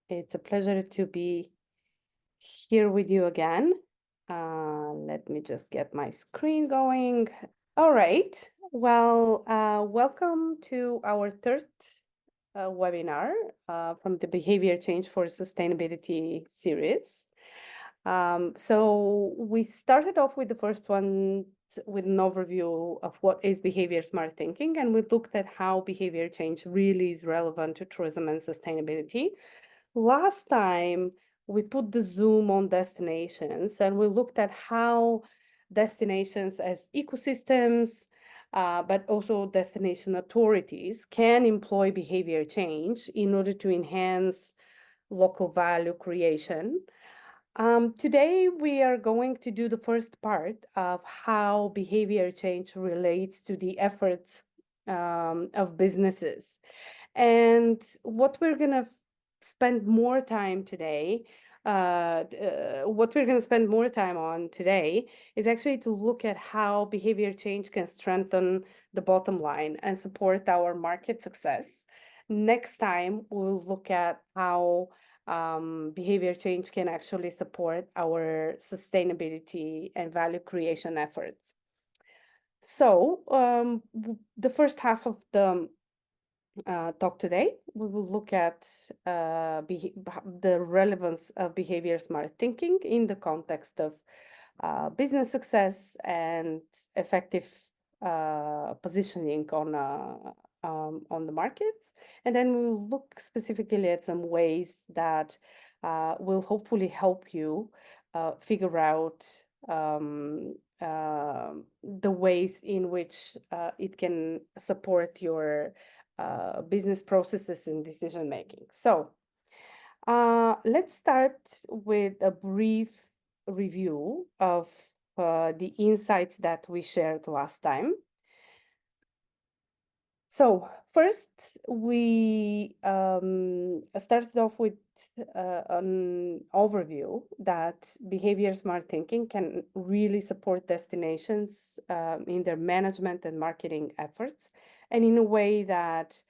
It's a pleasure to be here with you again. Let me just get my screen going. All right. Well, welcome to our third webinar from the Behavior Change for Sustainability series. So we started off with the first one with an overview of what is behavior smart thinking, and we looked at how behavior change really is relevant to tourism and sustainability. Last time, we put the zoom on destinations and we looked at how destinations as ecosystems, but also destination authorities can employ behavior change in order to enhance local value creation. Today, we are going to do the first part of how behavior change relates to the efforts of businesses. And what we're going to spend more time today, what we're going to spend more time on today is actually to look at how behavior change can strengthen the bottom line and support our market success. Next time, we'll look at how behavior change can actually support our sustainability and value creation efforts. So, the first half of the talk today, we will look at the relevance of behavior smart thinking in the context of business success and effective positioning on the markets. And then we'll look specifically at some ways that will hopefully help you figure out the ways in which it can support your business processes and decision making. So let's start with a brief review of the insights that we shared last time. So first, we started off with an overview that behavior smart thinking can really support destinations in their management and marketing efforts, and in a way that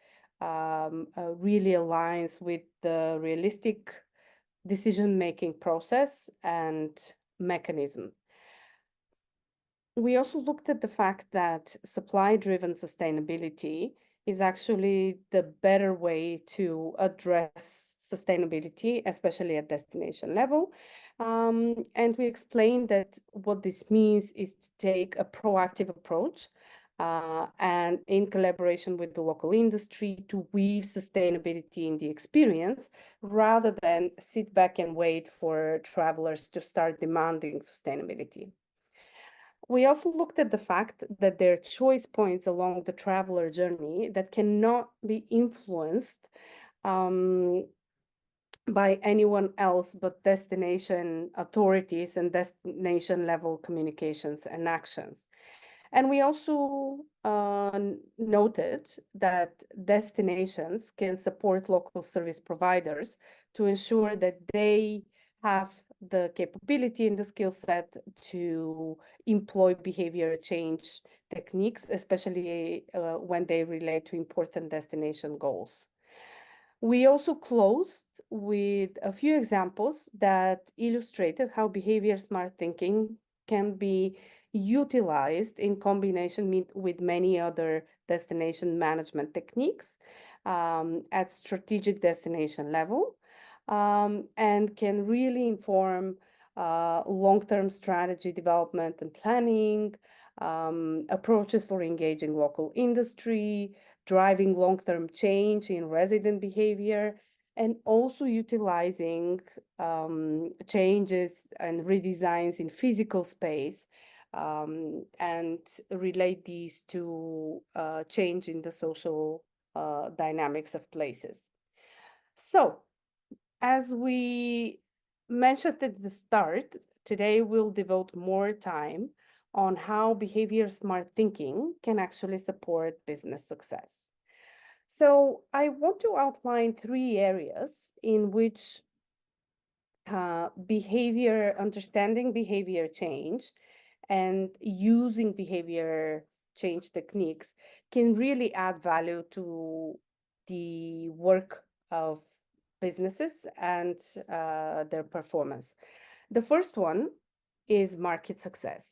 really aligns with the realistic decision-making process and mechanism. We also looked at the fact that supply-driven sustainability is actually the better way to address sustainability, especially at destination level. And we explained that what this means is to take a proactive approach and in collaboration with the local industry to weave sustainability in the experience rather than sit back and wait for travelers to start demanding sustainability. We also looked at the fact that there are choice points along the traveler journey that cannot be influenced by anyone else but destination authorities and destination level communications and actions. And we also noted that destinations can support local service providers to ensure that they have the capability and the skill set to employ behavior change techniques, especially when they relate to important destination goals. We also closed with a few examples that illustrated how behavior smart thinking can be utilized in combination with many other destination management techniques at strategic destination level and can really inform long-term strategy development and planning, approaches for engaging local industry, driving long-term change in resident behavior, and also utilizing changes and redesigns in physical space and relate these to change in the social dynamics of places. So, as we mentioned at the start, today we'll devote more time on how behavior smart thinking can actually support business success. So I want to outline 3 areas in which understanding behavior change and using behavior change techniques can really add value to the work of businesses and their performance. The first one is market success.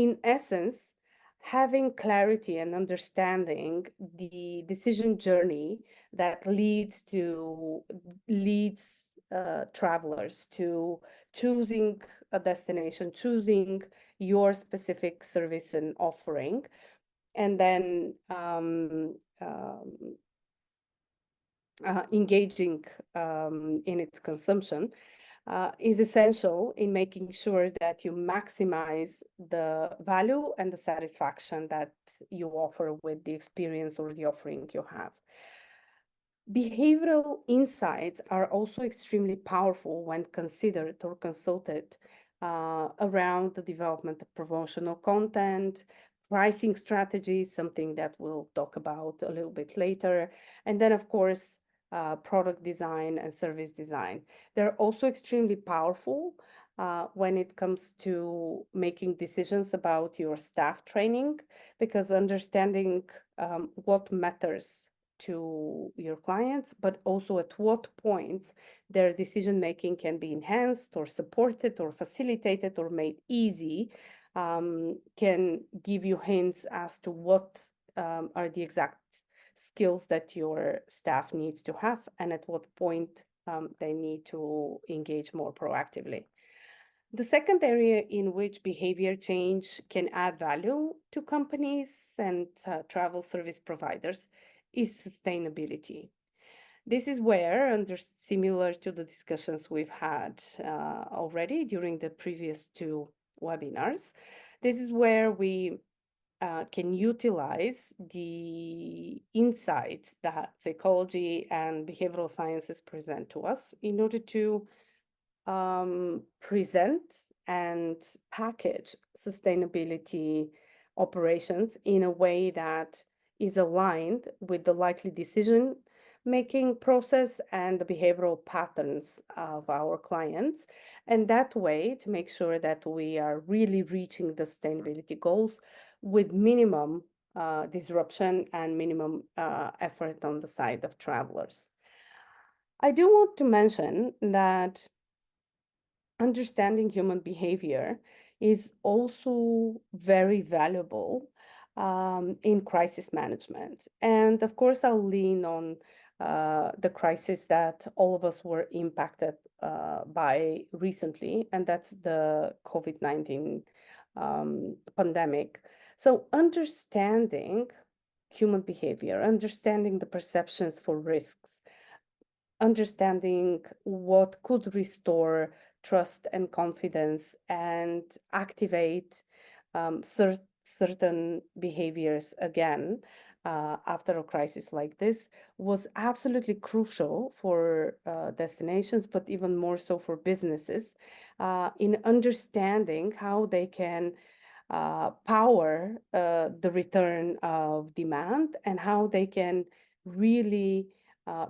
In essence, having clarity and understanding the decision journey that leads travelers to choosing a destination, choosing your specific service and offering, and then engaging in its consumption is essential in making sure that you maximize the value and the satisfaction that you offer with the experience or the offering you have. Behavioral insights are also extremely powerful when considered or consulted around the development of promotional content, pricing strategies, something that we'll talk about a little bit later, and then, of course, product design and service design. They're also extremely powerful when it comes to making decisions about your staff training, because understanding what matters to your clients, but also at what point their decision making can be enhanced or supported or facilitated or made easy, can give you hints as to what are the exact skills that your staff needs to have and at what point they need to engage more proactively. The second area in which behavior change can add value to companies and travel service providers is sustainability. This is where, similar to the discussions we've had already during the previous two webinars, this is where we can utilize the insights that psychology and behavioral sciences present to us in order to present and package sustainability operations in a way that is aligned with the likely decision making process and the behavioral patterns of our clients. And that way to make sure that we are really reaching the sustainability goals with minimum disruption and minimum effort on the side of travelers. I do want to mention that understanding human behavior is also very valuable in crisis management. And of course, I'll lean on the crisis that all of us were impacted by recently, and that's the COVID-19 pandemic. So understanding human behavior, understanding the perceptions for risks, understanding what could restore trust and confidence and activate certain behaviors again after a crisis like this was absolutely crucial for destinations, but even more so for businesses in understanding how they can power the return of demand and how they can really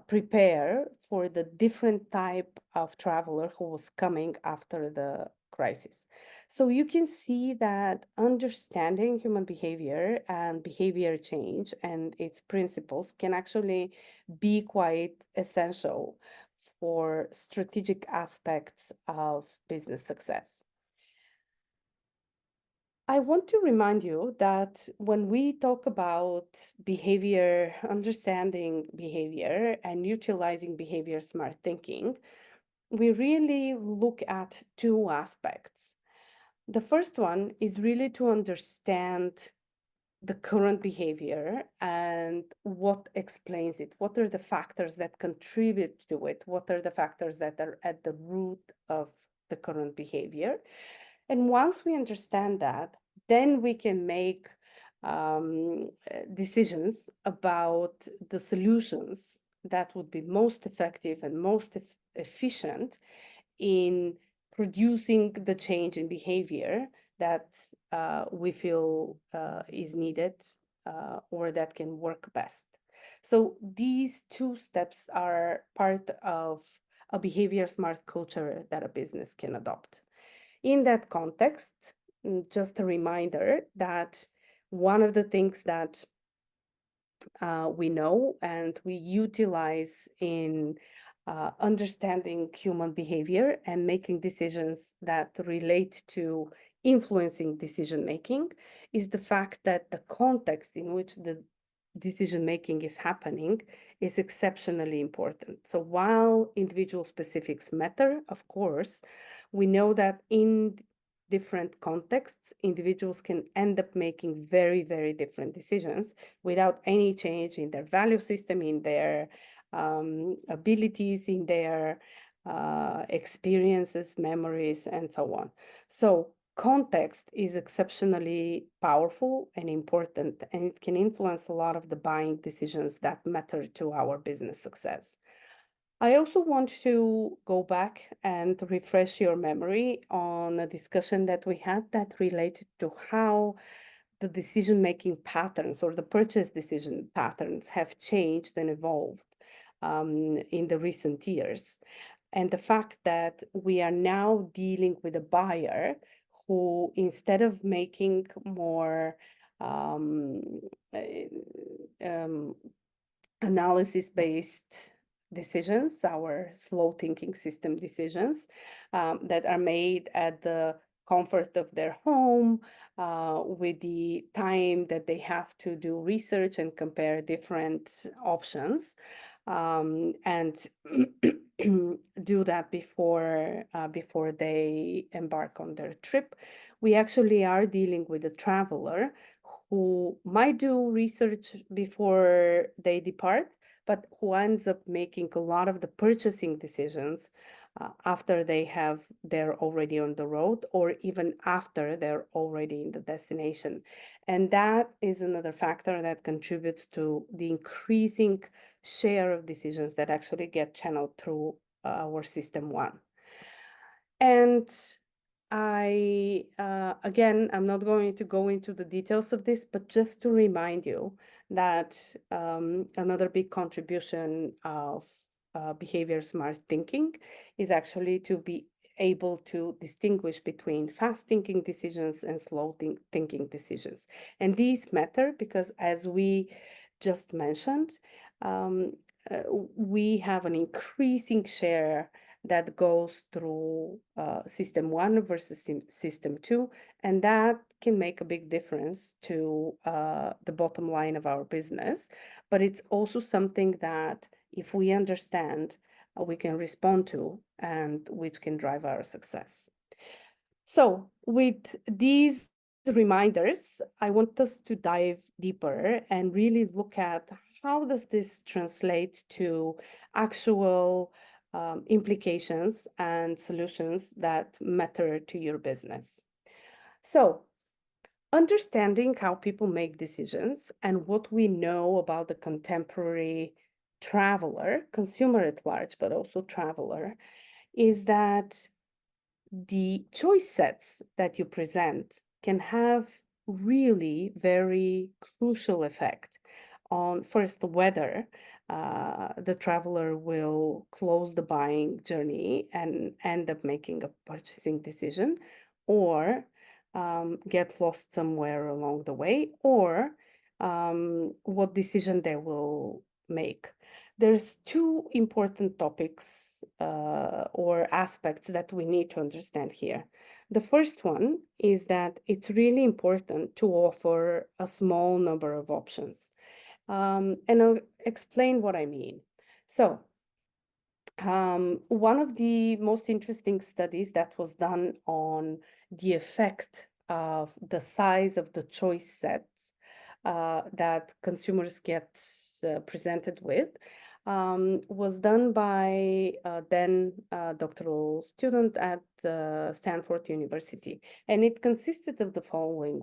prepare for the different type of traveler who was coming after the crisis. So you can see that understanding human behavior and behavior change and its principles can actually be quite essential for strategic aspects of business success. I want to remind you that when we talk about behavior, understanding behavior and utilizing behavior smart thinking, we really look at two aspects. The first one is really to understand the current behavior and what explains it. What are the factors that contribute to it? What are the factors that are at the root of the current behavior? And once we understand that, then we can make decisions about the solutions that would be most effective and most efficient in producing the change in behavior that we feel is needed or that can work best. So these two steps are part of a behavior smart culture that a business can adopt. In that context, just a reminder that one of the things that we know and we utilize in understanding human behavior and making decisions that relate to influencing decision making is the fact that the context in which the decision making is happening is exceptionally important. So while individual specifics matter, of course, we know that in different contexts, individuals can end up making very, very different decisions without any change in their value system, in their abilities, in their experiences, memories, and so on. So context is exceptionally powerful and important, and it can influence a lot of the buying decisions that matter to our business success. I also want to go back and refresh your memory on a discussion that we had that related to how the decision-making patterns or the purchase decision patterns have changed and evolved in the recent years. And the fact that we are now dealing with a buyer who, instead of making more um, eh, um, analysis-based decisions, our slow thinking system decisions that are made at the comfort of their home with the time that they have to do research and compare different options and do that before they embark on their trip. We actually are dealing with a traveler who might do research before they depart, but who ends up making a lot of the purchasing decisions after they're already on the road, or even after they're already in the destination. And that is another factor that contributes to the increasing share of decisions that actually get channeled through our system one. And again, I'm not going to go into the details of this, but just to remind you that another big contribution of behavior smart thinking is actually to be able to distinguish between fast thinking decisions and slow thinking decisions. And these matter because, as we just mentioned, we have an increasing share that goes through system one versus system two, and that can make a big difference to the bottom line of our business. But it's also something that, if we understand, we can respond to, and which can drive our success. So with these reminders, I want us to dive deeper and really look at how does this translate to actual implications and solutions that matter to your business. So understanding how people make decisions and what we know about the contemporary traveler, consumer at large, but also traveler, is that the choice sets that you present can have really very crucial effect on, first, whether the traveler will close the buying journey and end up making a purchasing decision, or get lost somewhere along the way, or what decision they will make. There's two important topics or aspects that we need to understand here. The first one is that it's really important to offer a small number of options. And I'll explain what I mean. So, one of the most interesting studies that was done on the effect of the size of the choice sets that consumers get presented with was done by then doctoral student at Stanford University, and it consisted of the following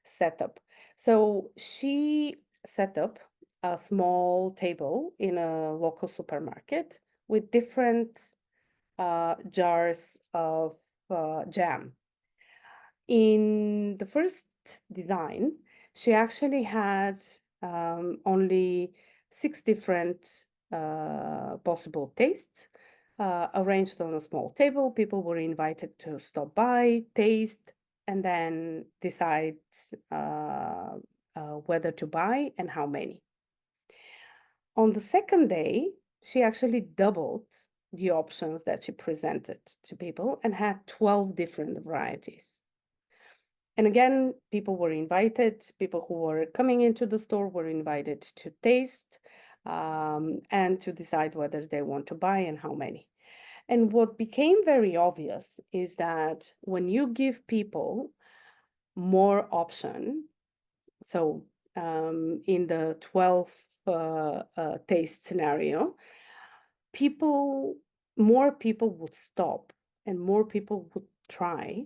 setup. So she set up a small table in a local supermarket with different jars of jam. In the first design, she actually had only 6 different possible tastes arranged on a small table. People were invited to stop by, taste, and then decide whether to buy and how many. On the second day, she actually doubled the options that she presented to people and had 12 different varieties. And again, people were invited, people who were coming into the store were invited to taste and to decide whether they want to buy and how many. And what became very obvious is that when you give people more option, so in the 12 taste scenario, more people would stop and more people would try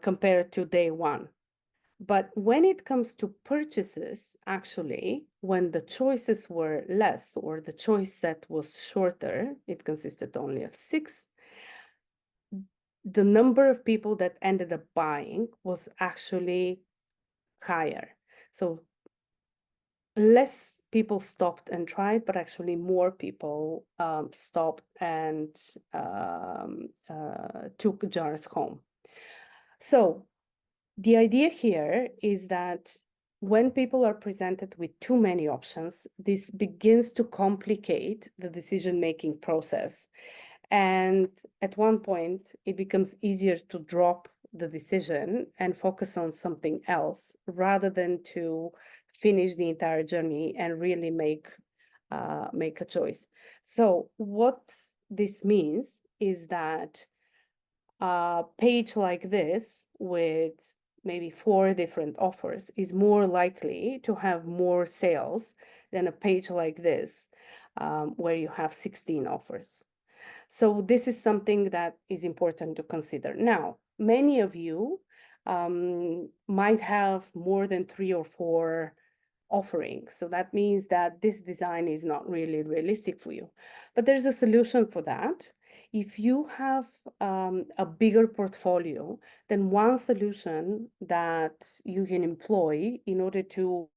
compared to day one. But when it comes to purchases, actually, when the choices were less or the choice set was shorter, it consisted only of 6, the number of people that ended up buying was actually higher. So less people stopped and tried, but actually more people stopped and took jars home. So the idea here is that when people are presented with too many options, this begins to complicate the decision-making process. And at one point, it becomes easier to drop the decision and focus on something else rather than to finish the entire journey and really make a choice. So what this means is that a page like this with maybe 4 different offers is more likely to have more sales than a page like this where you have 16 offers. So this is something that is important to consider. Now, many of you might have more than 3 or 4 offerings. So that means that this design is not really realistic for you. But there's a solution for that. If you have a bigger portfolio, then one solution that you can employ in order to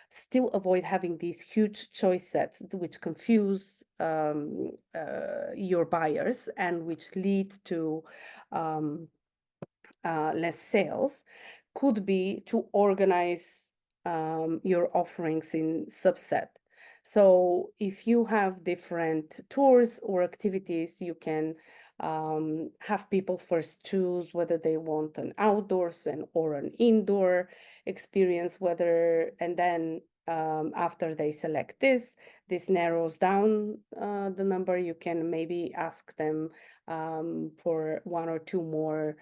still avoid having these huge choice sets which confuse your buyers and which lead to less sales could be to organize your offerings in subset. So if you have different tours or activities, you can have people first choose whether they want an outdoors or an indoor experience, and then after they select this narrows down the number. You can maybe ask them for 1 or 2 more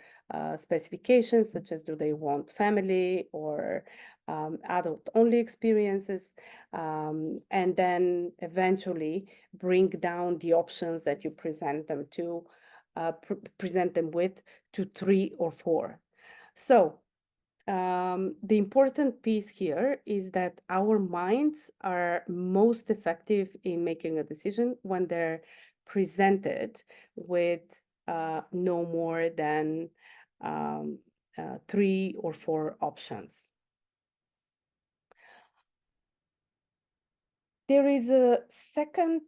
specifications, such as do they want family or adult-only experiences, and then eventually bring down the options that you present them with to 3 or 4. So the important piece here is that our minds are most effective in making a decision when they're presented with no more than 3 or 4 options. There is a second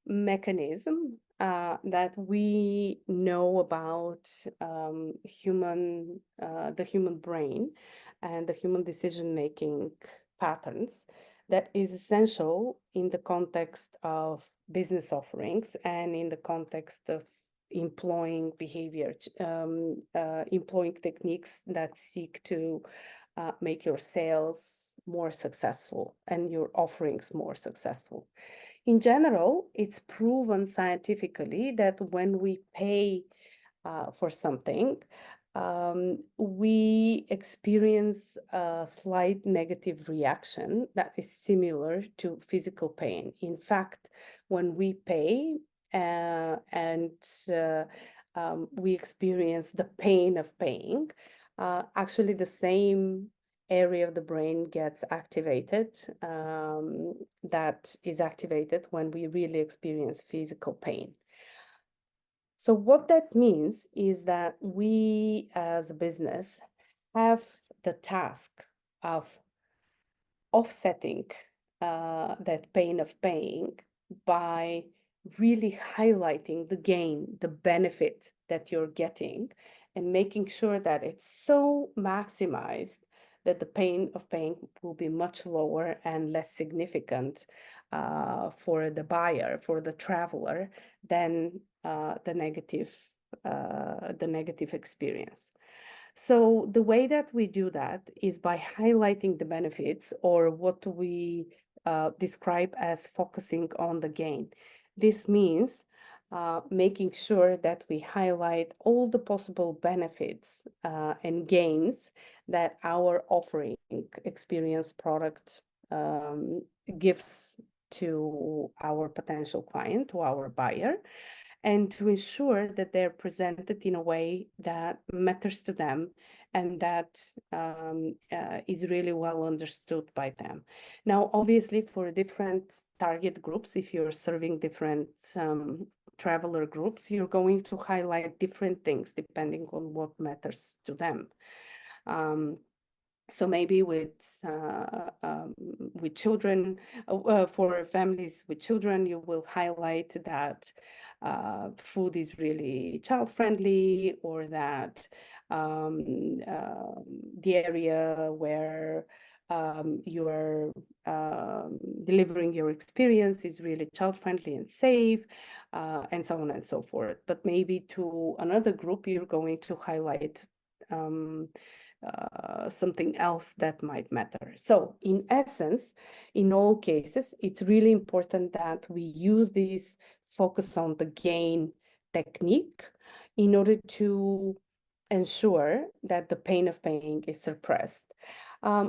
mechanism that we know about the human brain and the human decision-making patterns that is essential in the context of business offerings and in the context of employing employing techniques that seek to make your sales more successful and your offerings more successful. In general, it's proven scientifically that when we pay for something, we experience a slight negative reaction that is similar to physical pain. In fact, when we pay and we experience the pain of paying, actually the same area of the brain gets activated that is activated when we really experience physical pain. So what that means is that we as a business have the task of offsetting that pain of paying by really highlighting the gain, the benefit that you're getting, and making sure that it's so maximized that the pain of paying will be much lower and less significant for the buyer, for the traveler, than the negative experience. So the way that we do that is by highlighting the benefits, or what we describe as focusing on the gain. This means making sure that we highlight all the possible benefits and gains that our offering experience product gives to our potential client, to our buyer, and to ensure that they're presented in a way that matters to them and that is really well understood by them. Now, obviously, for different target groups, if you're serving different traveler groups, you're going to highlight different things depending on what matters to them. So maybe with children, for families with children, you will highlight that food is really child-friendly, or that the area where you are delivering your experience is really child-friendly and safe, and so on and so forth. But maybe to another group, you're going to highlight something else that might matter. So in essence, in all cases, it's really important that we use this focus on the gain technique in order to ensure that the pain of paying is suppressed.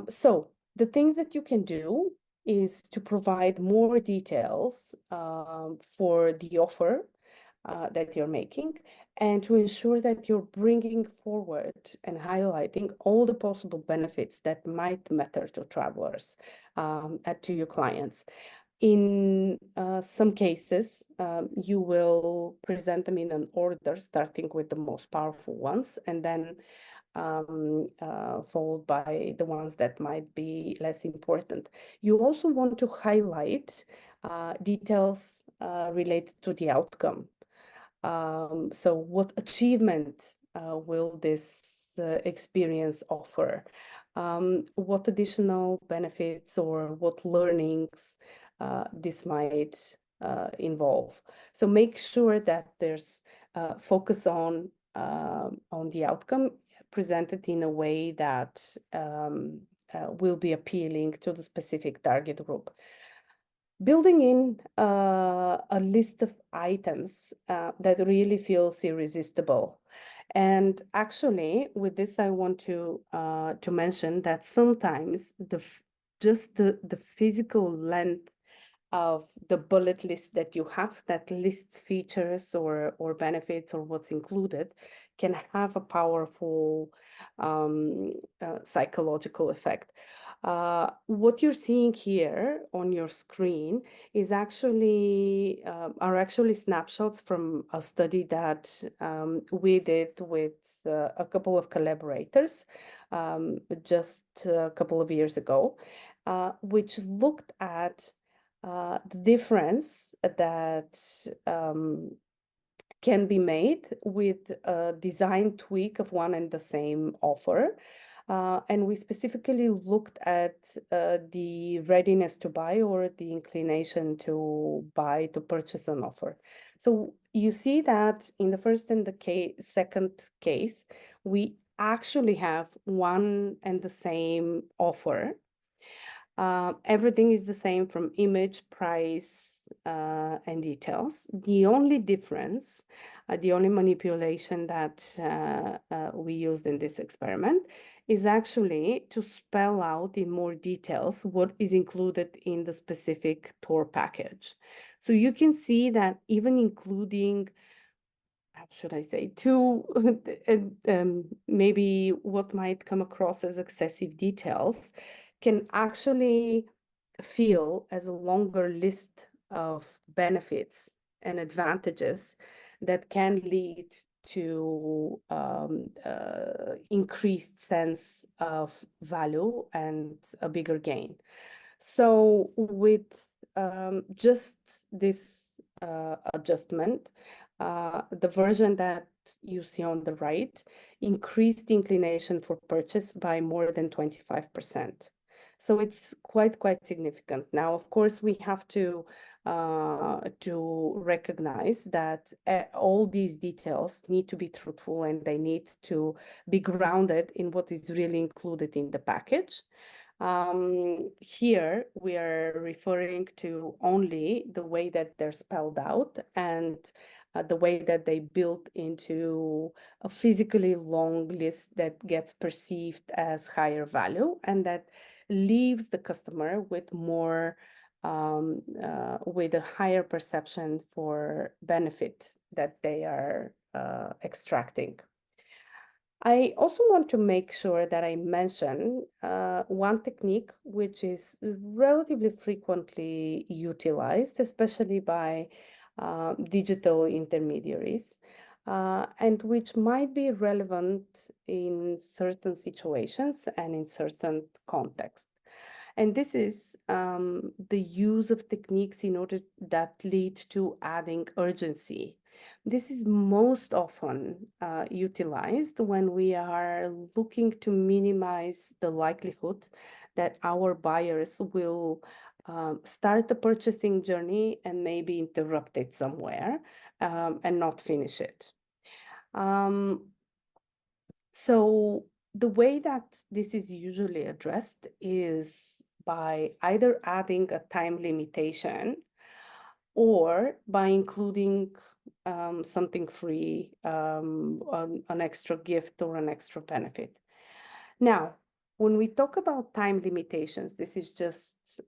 So the things that you can do is to provide more details for the offer that you're making, and to ensure that you're bringing forward and highlighting all the possible benefits that might matter to travelers, to your clients. In some cases, you will present them in an order, starting with the most powerful ones, and then followed by the ones that might be less important. You also want to highlight details related to the outcome. So what achievement will this experience offer? What additional benefits or what learnings this might involve? So make sure that there's focus on the outcome, presented in a way that will be appealing to the specific target group. Building in a list of items that really feels irresistible. And actually, with this, I want to mention that sometimes just the physical length of the bullet list that you have, that lists features or benefits or what's included, can have a powerful psychological effect. What you're seeing here on your screen is actually are actually snapshots from a study that we did with a couple of collaborators just a couple of years ago, which looked at the difference that can be made with a design tweak of one and the same offer. And we specifically looked at the readiness to buy, or the inclination to buy, to purchase an offer. So you see that in the first and the second case, we actually have one and the same offer. Everything is the same from image, price, and details. The only difference, the only manipulation that we used in this experiment is actually to spell out in more details what is included in the specific tour package. So you can see that even including, how should I say, maybe what might come across as excessive details, can actually feel as a longer list of benefits and advantages that can lead to increased sense of value and a bigger gain. So with just this adjustment, the version that you see on the right increased inclination for purchase by more than 25%. So it's quite significant. Now, of course, we have to recognize that all these details need to be truthful and they need to be grounded in what is really included in the package. Here we are referring to only the way that they're spelled out and the way that they built into a physically long list that gets perceived as higher value and that leaves the customer with more with a higher perception for benefit that they are extracting. I also want to make sure that I mention one technique which is relatively frequently utilized, especially by digital intermediaries, and which might be relevant in certain situations and in certain contexts. And this is the use of techniques in order that lead to adding urgency. This is most often utilized when we are looking to minimize the likelihood that our buyers will start the purchasing journey and maybe interrupt it somewhere and not finish it. So the way that this is usually addressed is by either adding a time limitation or by including something free, an extra gift or an extra benefit. Now, when we talk about time limitations, this is just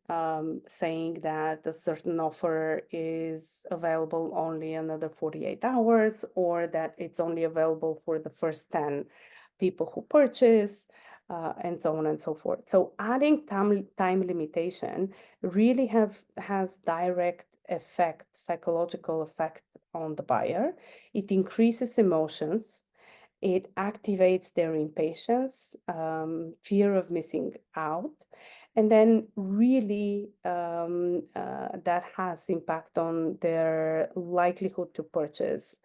saying that a certain offer is available only another 48 hours, or that it's only available for the first 10 people who purchase, and so on and so forth. So adding time limitation really has direct effect, psychological effect on the buyer. It increases emotions. It activates their impatience, fear of missing out, and then really that has impact on their likelihood to purchase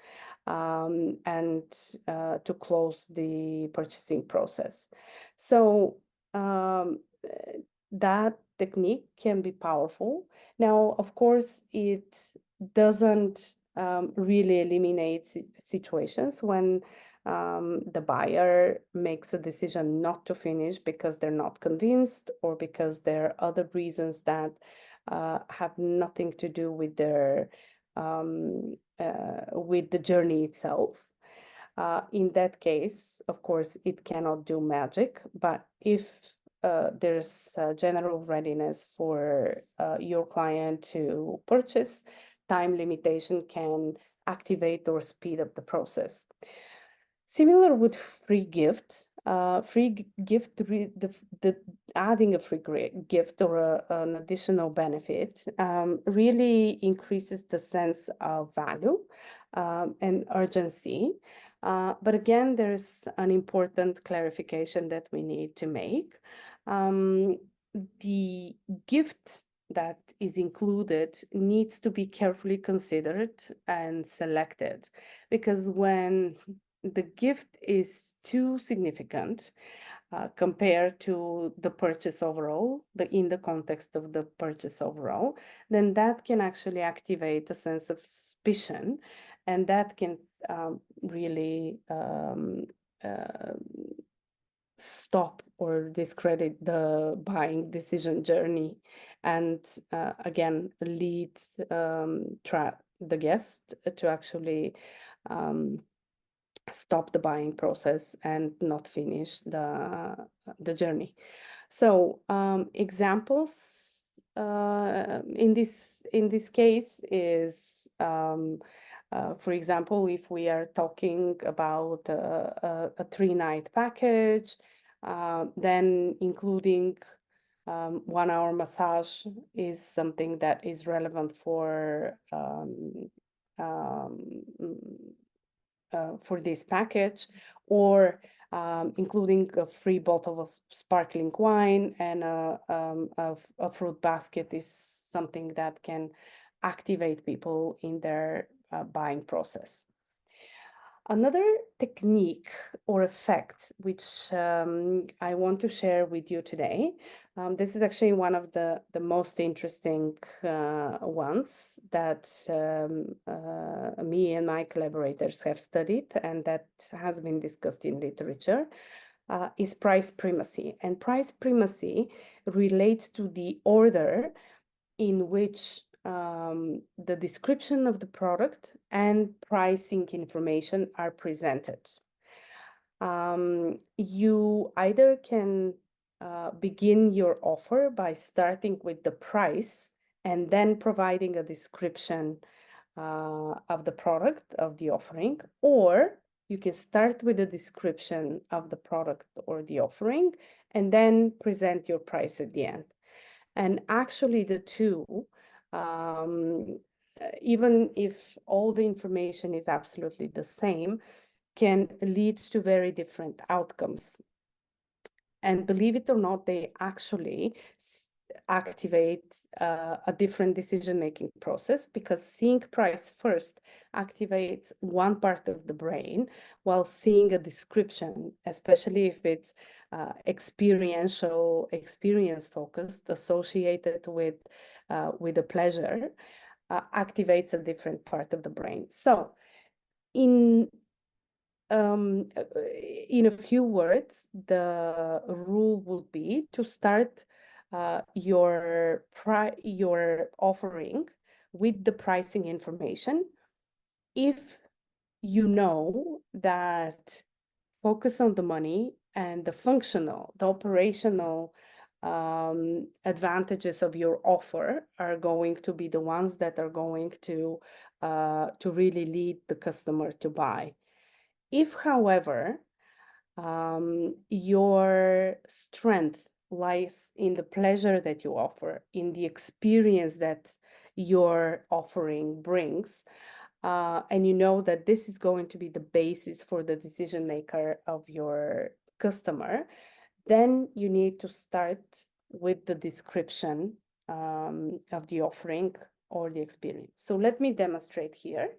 and to close the purchasing process. So that technique can be powerful. Now, of course, it doesn't really eliminate situations when the buyer makes a decision not to finish because they're not convinced or because there are other reasons that have nothing to do with their with the journey itself. In that case, of course, it cannot do magic, but if there's a general readiness for your client to purchase, time limitation can activate or speed up the process. Similar with free gift, adding a free gift or an additional benefit really increases the sense of value and urgency. But again, there's an important clarification that we need to make. The gift that is included needs to be carefully considered and selected, because when the gift is too significant compared to the purchase overall, in the context of the purchase overall, then that can actually activate a sense of suspicion, and that can really stop or discredit the buying decision journey, and again lead the guest to actually stop the buying process and not finish the journey. So examples in this case is for example, if we are talking about a 3-night package, then including 1-hour massage is something that is relevant for this package, or including a free bottle of sparkling wine and a fruit basket is something that can activate people in their buying process. Another technique or effect which I want to share with you today, this is actually one of the most interesting ones that me and my collaborators have studied and that has been discussed in literature, is price primacy. And price primacy relates to the order in which the description of the product and pricing information are presented. You either can begin your offer by starting with the price and then providing a description of the product, of the offering, or you can start with a description of the product or the offering and then present your price at the end. And actually the two, even if all the information is absolutely the same, can lead to very different outcomes. And believe it or not, they actually activate a different decision-making process, because seeing price first activates one part of the brain, while seeing a description, especially if it's experiential, experience-focused, associated with a pleasure, activates a different part of the brain. So in a few words, the rule will be to start your offering with the pricing information if you know that focus on the money and the operational advantages of your offer are going to be the ones that are going to really lead the customer to buy. If, however, your strength lies in the pleasure that you offer, in the experience that your offering brings, and you know that this is going to be the basis for the decision maker of your customer, then you need to start with the description of the offering or the experience. So let me demonstrate here.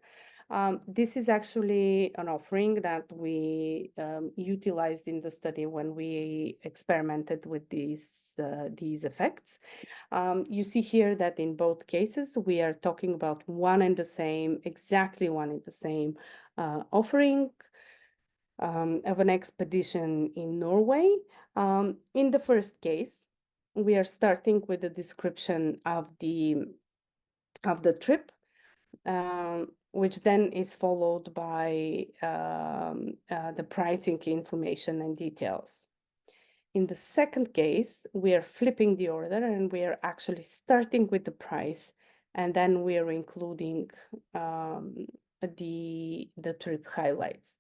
This is actually an offering that we utilized in the study when we experimented with these effects. You see here that in both cases, we are talking about exactly one and the same offering of an expedition in Norway. In the first case, we are starting with a description of the trip, which then is followed by the pricing information and details. In the second case, we are flipping the order and we are actually starting with the price, and then we are including the trip highlights.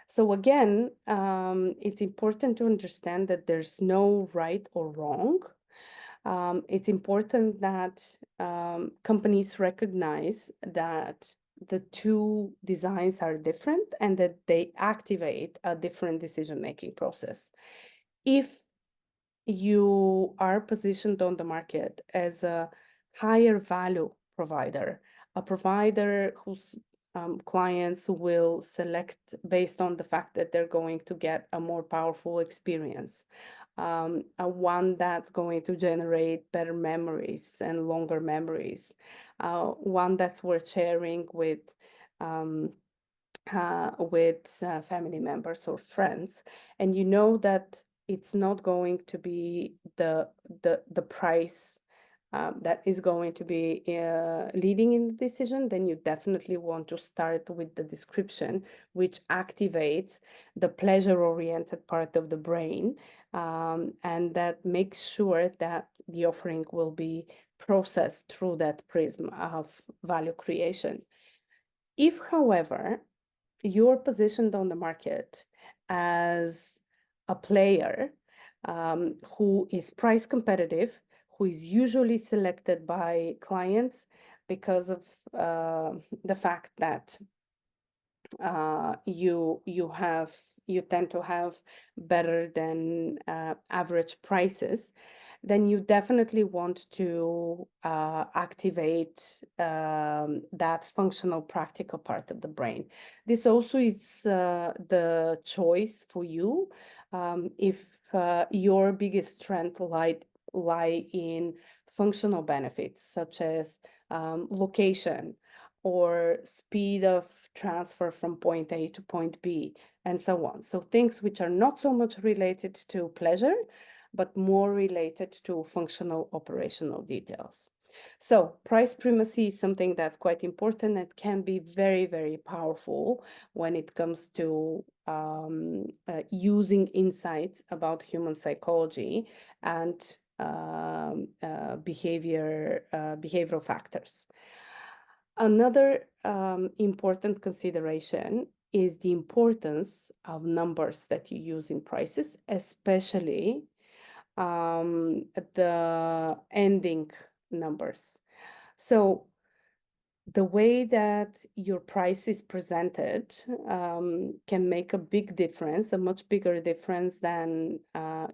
So again, it's important to understand that there's no right or wrong. It's important that companies recognize that the two designs are different and that they activate a different decision-making process. If you are positioned on the market as a higher value provider, a provider whose clients will select based on the fact that they're going to get a more powerful experience, one that's going to generate better memories and longer memories, one that's worth sharing with family members or friends, and you know that it's not going to be the price that is going to be leading in the decision, then you definitely want to start with the description, which activates the pleasure-oriented part of the brain, and that makes sure that the offering will be processed through that prism of value creation. If, however, you're positioned on the market as a player who is price competitive, who is usually selected by clients because of the fact that you tend to have better than average prices, then you definitely want to activate that functional practical part of the brain. This also is the choice for you if your biggest strength lie in functional benefits such as location or speed of transfer from point A to point B and so on. So things which are not so much related to pleasure, but more related to functional operational details. So price primacy is something that's quite important and can be very, very powerful when it comes to using insights about human psychology and behavioral factors. Another important consideration is the importance of numbers that you use in prices, especially the ending numbers. So the way that your price is presented can make a big difference, a much bigger difference than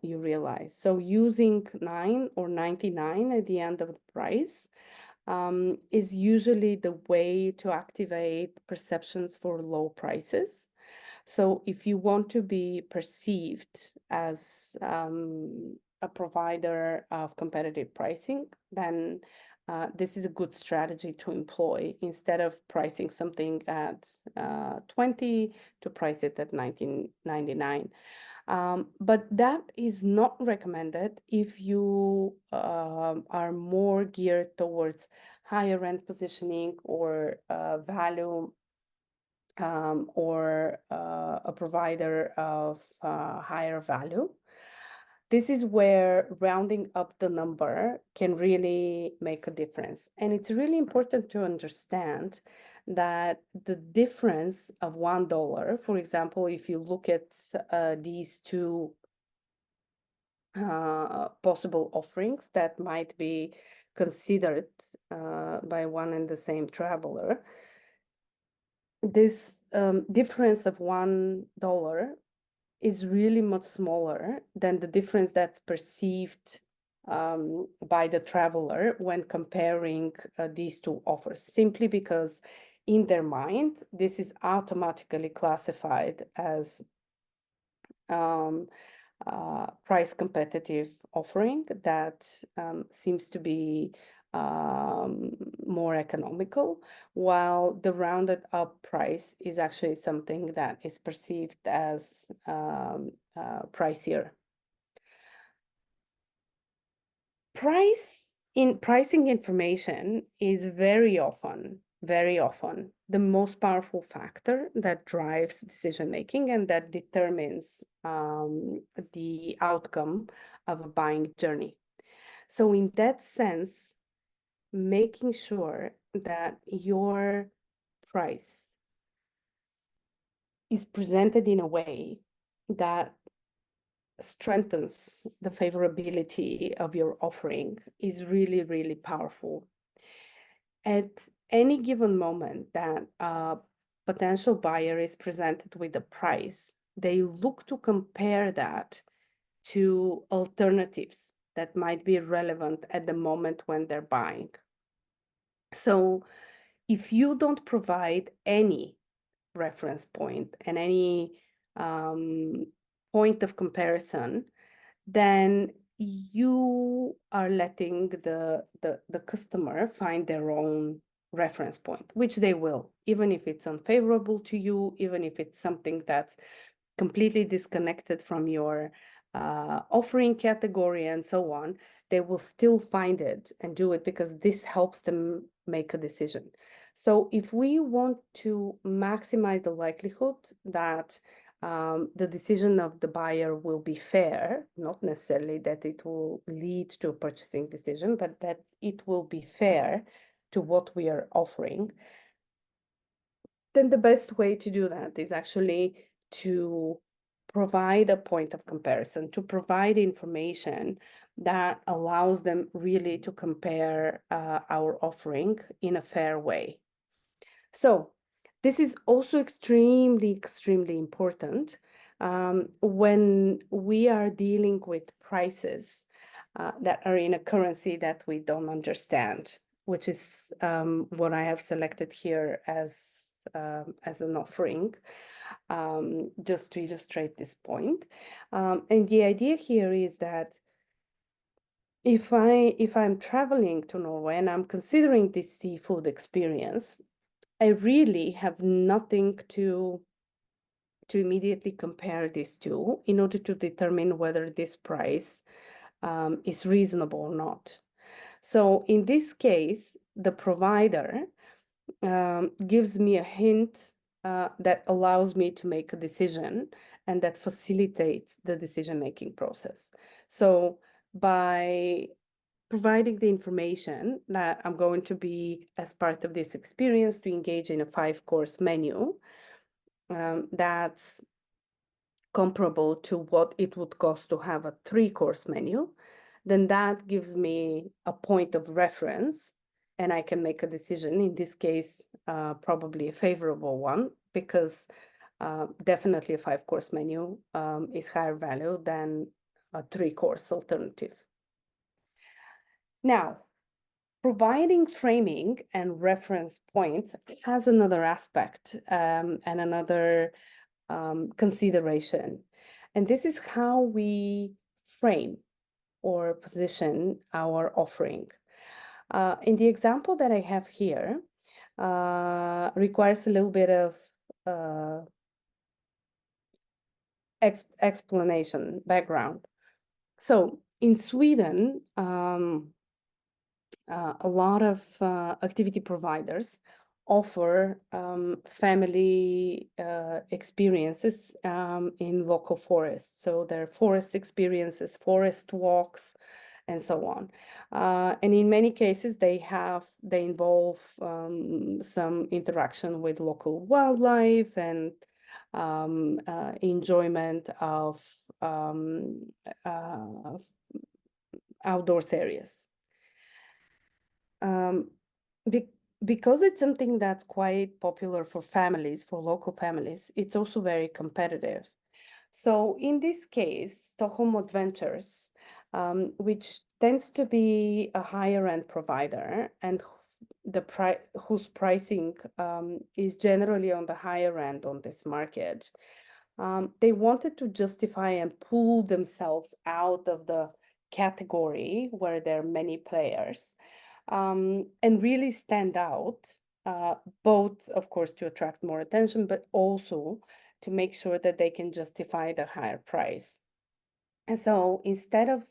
you realize. So using 9 or 99 at the end of the price is usually the way to activate perceptions for low prices. So if you want to be perceived as a provider of competitive pricing, then this is a good strategy to employ instead of pricing something at 20 to price it at 19.99. But that is not recommended if you are more geared towards higher end positioning or value or a provider of higher value. This is where rounding up the number can really make a difference. And it's really important to understand that the difference of $1, for example, if you look at these two possible offerings that might be considered by one and the same traveler, this difference of $1 is really much smaller than the difference that's perceived by the traveler when comparing these two offers, simply because in their mind, this is automatically classified as price competitive offering that seems to be more economical, while the rounded up price is actually something that is perceived as pricier. Pricing information is very often the most powerful factor that drives decision making and that determines the outcome of a buying journey. So in that sense, making sure that your price is presented in a way that strengthens the favorability of your offering is really, really powerful. At any given moment that a potential buyer is presented with a price, they look to compare that to alternatives that might be relevant at the moment when they're buying. So if you don't provide any reference point and any point of comparison, then you are letting the customer find their own reference point, which they will, even if it's unfavorable to you, even if it's something that's completely disconnected from your offering category and so on, they will still find it and do it because this helps them make a decision. So if we want to maximize the likelihood that the decision of the buyer will be fair, not necessarily that it will lead to a purchasing decision, but that it will be fair to what we are offering, then the best way to do that is actually to provide a point of comparison, to provide information that allows them really to compare our offering in a fair way. So this is also extremely, extremely important when we are dealing with prices that are in a currency that we don't understand. which is what I have selected here as an offering, just to illustrate this point. And the idea here is that if I'm traveling to Norway and I'm considering this seafood experience, I really have nothing to immediately compare this to in order to determine whether this price is reasonable or not. So in this case, the provider gives me a hint that allows me to make a decision and that facilitates the decision-making process. So by providing the information that I'm going to be, as part of this experience, to engage in a 5-course menu, that's comparable to what it would cost to have a 3-course menu, then that gives me a point of reference and I can make a decision, in this case, probably a favorable one, because definitely a 5-course menu is higher value than a 3-course alternative. Now, providing framing and reference points has another aspect and another consideration. And this is how we frame or position our offering. In the example that I have here, requires a little bit of explanation, background. So in Sweden, a lot of activity providers offer family experiences in local forests. So there are forest experiences, forest walks, and so on. And in many cases, they involve some interaction with local wildlife and enjoyment of outdoors areas. Because it's something that's quite popular for families, for local families, it's also very competitive. So in this case, Stockholm Adventures, which tends to be a higher end provider and whose pricing is generally on the higher end on this market, they wanted to justify and pull themselves out of the category where there are many players, and really stand out, both, of course, to attract more attention, but also to make sure that they can justify the higher price. And so instead of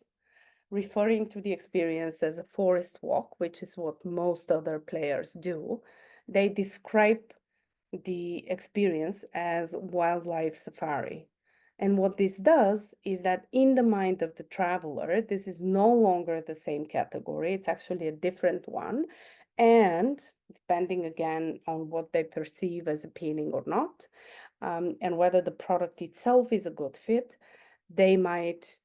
referring to the experience as a forest walk, which is what most other players do, they describe the experience as wildlife safari. And what this does is that in the mind of the traveler, this is no longer the same category, it's actually a different one. And depending again on what they perceive as appealing or not, and whether the product itself is a good fit, they might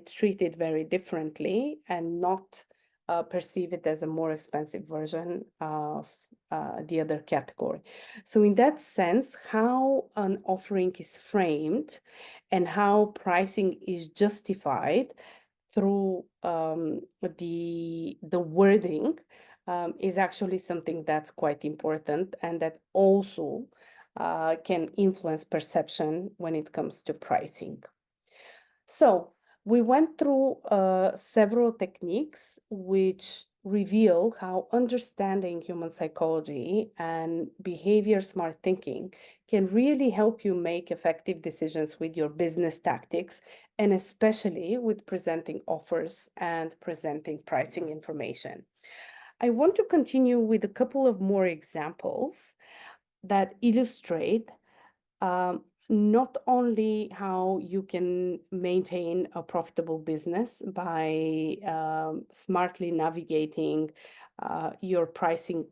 treat it very differently and not perceive it as a more expensive version of the other category. So in that sense, how an offering is framed and how pricing is justified through the wording is actually something that's quite important and that also can influence perception when it comes to pricing. So we went through several techniques which reveal how understanding human psychology and behavior smart thinking can really help you make effective decisions with your business tactics, and especially with presenting offers and presenting pricing information. I want to continue with a couple of more examples that illustrate not only how you can maintain a profitable business by smartly navigating your pricing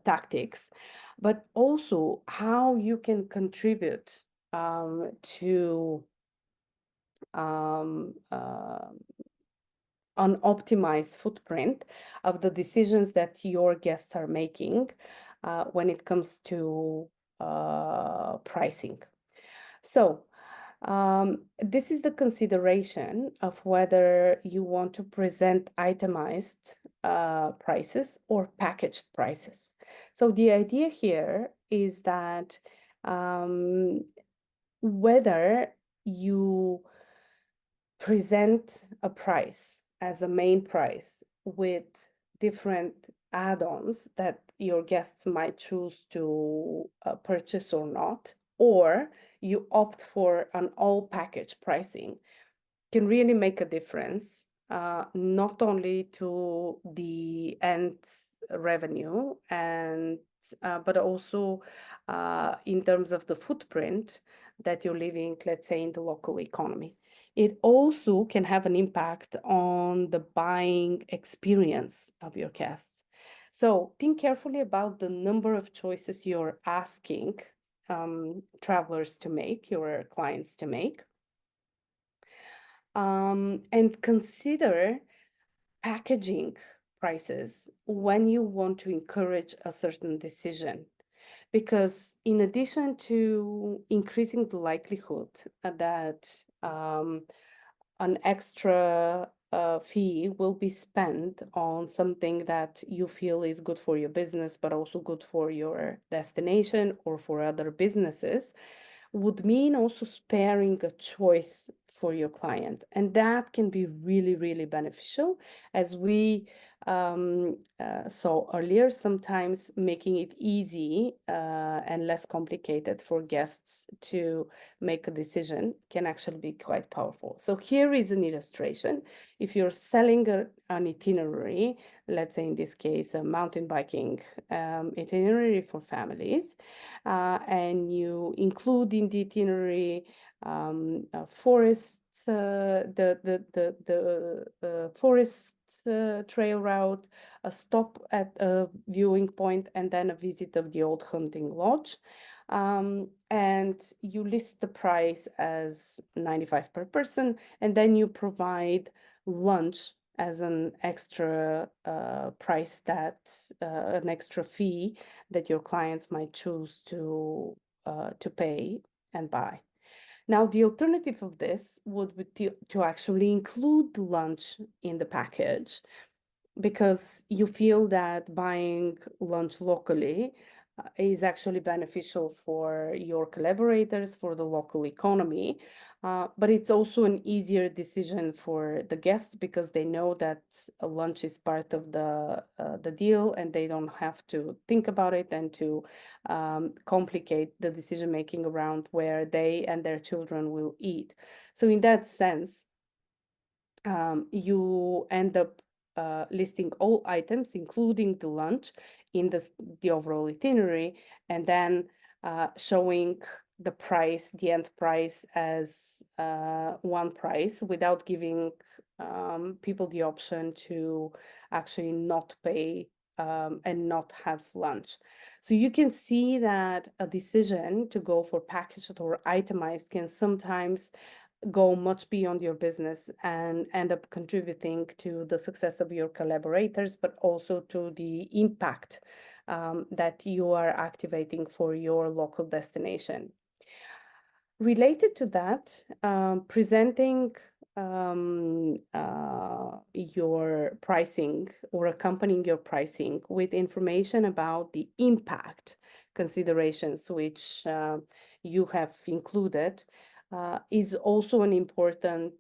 tactics, but also how you can contribute to an optimized footprint of the decisions that your guests are making when it comes to pricing. So This is the consideration of whether you want to present itemized prices or packaged prices. So the idea here is that whether you present a price as a main price with different add-ons that your guests might choose to purchase or not, or you opt for an all package pricing, can really make a difference, not only to the end revenue and but also in terms of the footprint that you're leaving, let's say, in the local economy. It also can have an impact on the buying experience of your guests. So think carefully about the number of choices you're asking travelers to make, your clients to make. And consider packaging prices when you want to encourage a certain decision. Because in addition to increasing the likelihood that an extra fee will be spent on something that you feel is good for your business, but also good for your destination or for other businesses, would mean also sparing a choice for your client. And that can be really, really beneficial, as we saw earlier, sometimes making it easy and less complicated for guests to make a decision can actually be quite powerful. So here is an illustration. If you're selling an itinerary, let's say in this case, a mountain biking itinerary for families, and you include in the itinerary forests, the forest trail route, a stop at a viewing point, and then a visit of the old hunting lodge. And you list the price as 95 per person, and then you provide lunch as an extra price that an extra fee that your clients might choose to pay and buy. Now, the alternative of this would be to actually include the lunch in the package, because you feel that buying lunch locally is actually beneficial for your collaborators, for the local economy, but it's also an easier decision for the guests because they know that a lunch is part of the deal, and they don't have to think about it and to complicate the decision making around where they and their children will eat. So in that sense, you end up listing all items, including the lunch, in the overall itinerary, and then showing the price, the end price, as one price, without giving people the option to actually not pay and not have lunch. So you can see that a decision to go for packaged or itemized can sometimes go much beyond your business and end up contributing to the success of your collaborators, but also to the impact that you are activating for your local destination. Related to that, presenting your pricing or accompanying your pricing with information about the impact considerations which you have included is also an important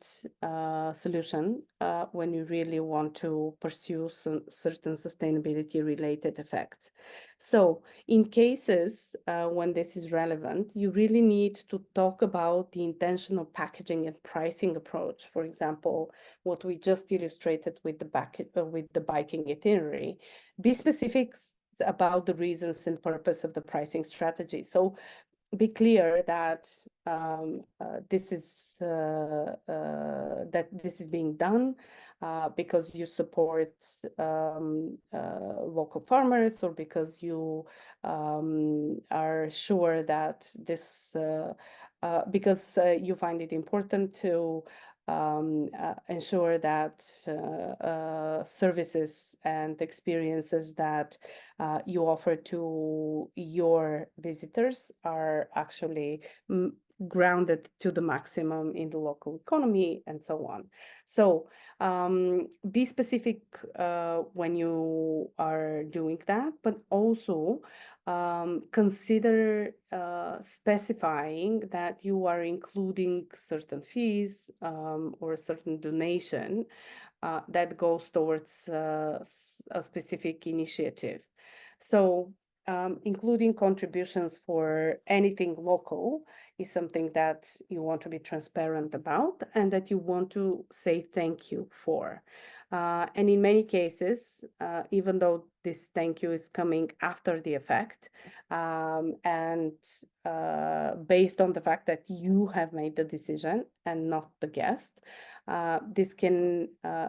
solution when you really want to pursue some certain sustainability related effects. So in cases when this is relevant, you really need to talk about the intentional packaging and pricing approach. For example, what we just illustrated with the biking itinerary. Be specific about the reasons and purpose of the pricing strategy. So be clear that this is being done because you support local farmers, or because you are sure that this because you find it important to ensure that services and experiences that you offer to your visitors are actually grounded to the maximum in the local economy and so on. So be specific when you are doing that, but also consider specifying that you are including certain fees or a certain donation that goes towards a specific initiative. So including contributions for anything local is something that you want to be transparent about and that you want to say thank you for. And in many cases, even though this thank you is coming after the effect, and based on the fact that you have made the decision and not the guest, this can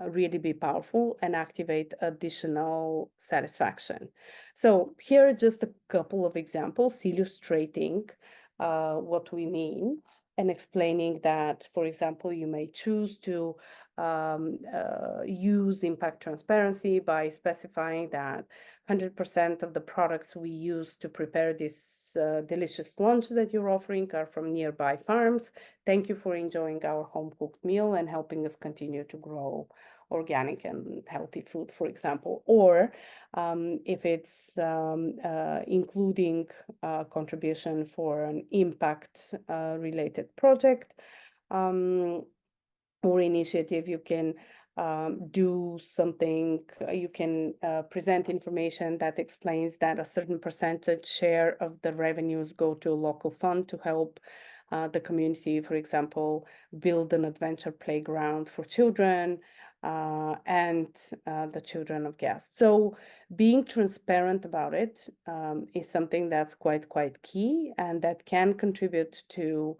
really be powerful and activate additional satisfaction. So here are just a couple of examples illustrating what we mean and explaining that, for example, you may choose to use impact transparency by specifying that 100% of the products we use to prepare this delicious lunch that you're offering are from nearby farms. Thank you for enjoying our home-cooked meal and helping us continue to grow organic and healthy food, for example. Or if it's including contribution for an impact related project or initiative, you can do something, you can present information that explains that a certain percentage share of the revenues go to a local fund to help the community, for example, build an adventure playground for children and the children of guests. So being transparent about it is something that's quite key and that can contribute to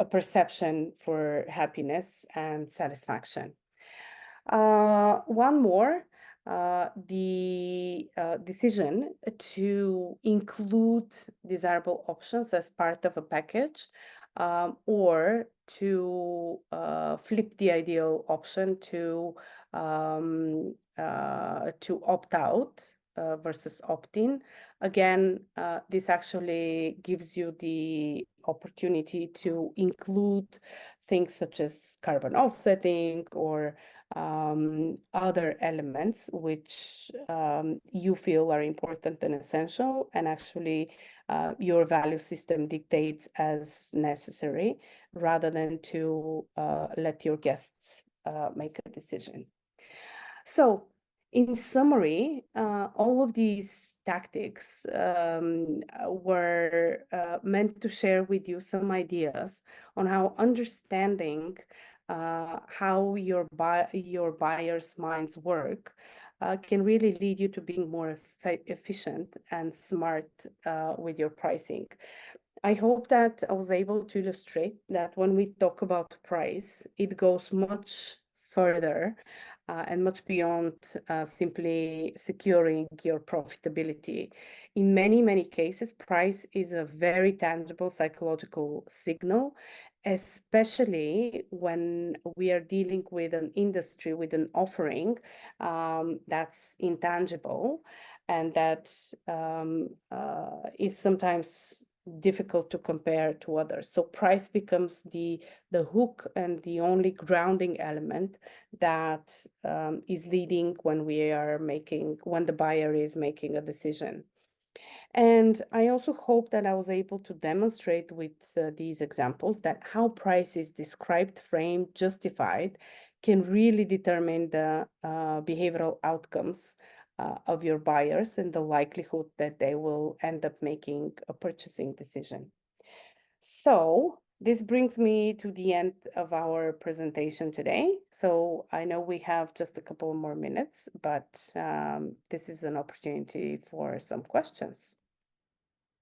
a perception for happiness and satisfaction. One more, the decision to include desirable options as part of a package or to flip the ideal option to opt out versus opt-in. Again, this actually gives you the opportunity to include things such as carbon offsetting or other elements which you feel are important and essential, and actually your value system dictates as necessary, rather than to let your guests make a decision. So in summary, all of these tactics were meant to share with you some ideas on how understanding how your buyers' minds work can really lead you to being more efficient and smart with your pricing. I hope that I was able to illustrate that when we talk about price, it goes much further and much beyond simply securing your profitability. In many cases, price is a very tangible psychological signal, especially when we are dealing with an industry, with an offering that's intangible and that is sometimes difficult to compare to others. So price becomes the hook and the only grounding element that is leading when the buyer is making a decision. And I also hope that I was able to demonstrate with these examples that how price is described, framed, justified can really determine the behavioral outcomes of your buyers and the likelihood that they will end up making a purchasing decision. So this brings me to the end of our presentation today. So I know we have just a couple more minutes, but this is an opportunity for some questions.